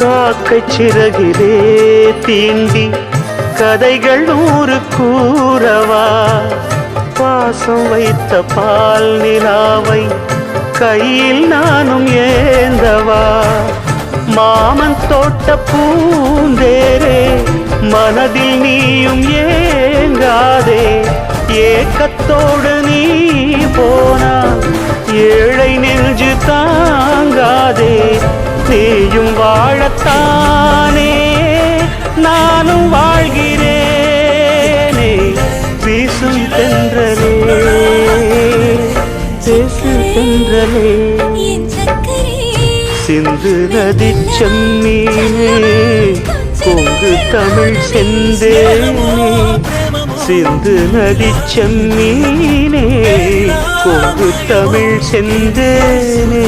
காக்கை சிறகிலே தீண்டி கதைகள் 100 கூறவா பாசம் வைத்த பால் நிலாவை கையில் நானும் ஏந்தவா மாமன் தோட்ட பூந்தேரே மனதில் நீயும் ஏங்காதே ஏக்கத்தோடு நீ போனா ஏழை நெஞ்சு தாங்காதே நீயும் வாழத்தானே நானும் வாழ்கிறேனே வீசும் தென்றலே பேசு தென்றலே சிந்து நதி செம்மீனே கொங்கு தமிழ் செந்தேனே சிந்து நதி செம்மீனே கொங்கு தமிழ் செந்தேனே